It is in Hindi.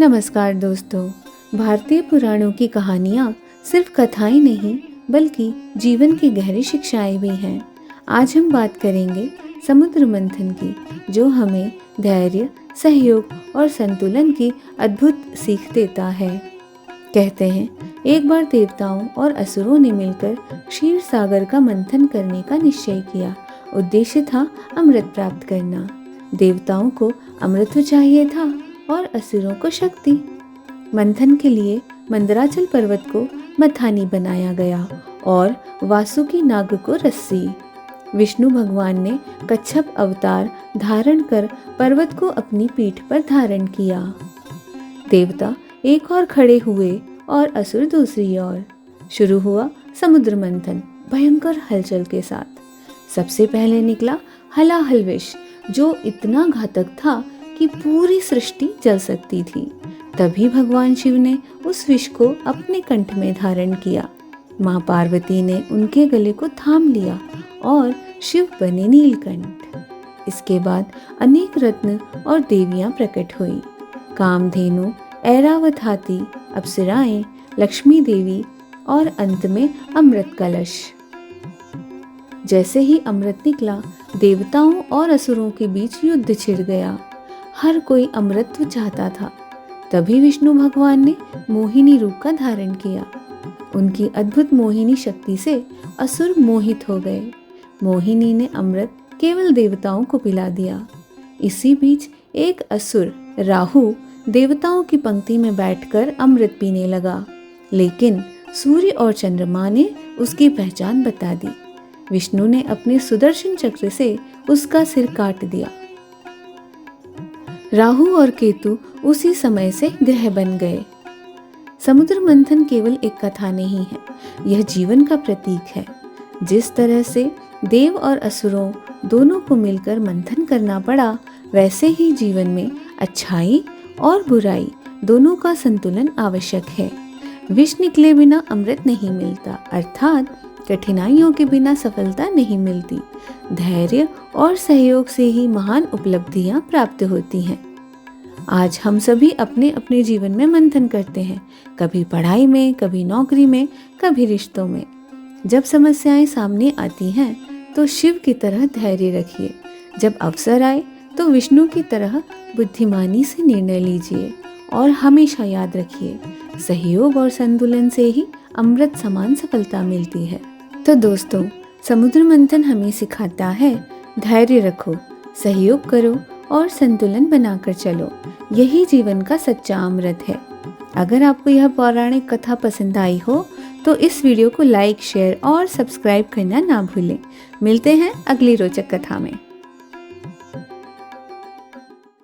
नमस्कार दोस्तों। भारतीय पुराणों की कहानियाँ सिर्फ कथाएं नहीं बल्कि जीवन की गहरी शिक्षाएं भी हैं। आज हम बात करेंगे समुद्र मंथन की, जो हमें धैर्य, सहयोग और संतुलन की अद्भुत सीख देता है। कहते हैं एक बार देवताओं और असुरों ने मिलकर क्षीर सागर का मंथन करने का निश्चय किया। उद्देश्य था अमृत प्राप्त करना। देवताओं को अमृत चाहिए था और असुरों को शक्ति। मंथन के लिए मंदराचल पर्वत को मथानी बनाया गया और वासुकी नाग को रस्सी। विष्णु भगवान ने कच्छप अवतार धारण कर पर्वत को अपनी पीठ पर धारण किया। देवता एक और खड़े हुए और असुर दूसरी ओर। शुरू हुआ समुद्र मंथन भयंकर हलचल के साथ। सबसे पहले निकला हलाहल विष, जो इतना घातक था कि पूरी सृष्टि जल सकती थी। तभी भगवान शिव ने उस विष को अपने कंठ में धारण किया। माँ पार्वती ने उनके गले को थाम लिया और शिव बने नीलकंठ। इसके बाद अनेक रत्न और देवियां प्रकट हुई। कामधेनु, ऐरावत हाथी, अप्सराएं, लक्ष्मी देवी और अंत में अमृत कलश। जैसे ही अमृत निकला, देवताओं और असुरों के बीच युद्ध छिड़ गया। हर कोई अमृतत्व चाहता था। तभी विष्णु भगवान ने मोहिनी रूप का धारण किया। उनकी अद्भुत मोहिनी शक्ति से असुर मोहित हो गए। मोहिनी ने अमृत केवल देवताओं को पिला दिया। इसी बीच एक असुर राहु देवताओं की पंक्ति में बैठकर अमृत पीने लगा, लेकिन सूर्य और चंद्रमा ने उसकी पहचान बता दी। विष्णु ने अपने सुदर्शन चक्र से उसका सिर काट दिया। राहु और केतु उसी समय से ग्रह बन गए। समुद्र मंथन केवल एक कथा नहीं है, यह जीवन का प्रतीक है। जिस तरह से देव और असुरों दोनों को मिलकर मंथन करना पड़ा, वैसे ही जीवन में अच्छाई और बुराई दोनों का संतुलन आवश्यक है। विष निकले बिना अमृत नहीं मिलता, अर्थात कठिनाइयों के बिना सफलता नहीं मिलती। धैर्य और सहयोग से ही महान उपलब्धियां प्राप्त होती हैं। आज हम सभी अपने अपने जीवन में मंथन करते हैं, कभी पढ़ाई में, कभी नौकरी में, कभी रिश्तों में। जब समस्याएं सामने आती हैं तो शिव की तरह धैर्य रखिए। जब अवसर आए तो विष्णु की तरह बुद्धिमानी से निर्णय लीजिए और हमेशा याद रखिए, सहयोग और संतुलन से ही अमृत समान सफलता मिलती है। तो दोस्तों, समुद्र मंथन हमें सिखाता है धैर्य रखो, सहयोग करो और संतुलन बनाकर चलो। यही जीवन का सच्चा अमृत है। अगर आपको यह पौराणिक कथा पसंद आई हो तो इस वीडियो को लाइक, शेयर और सब्सक्राइब करना ना भूलें। मिलते हैं अगली रोचक कथा में।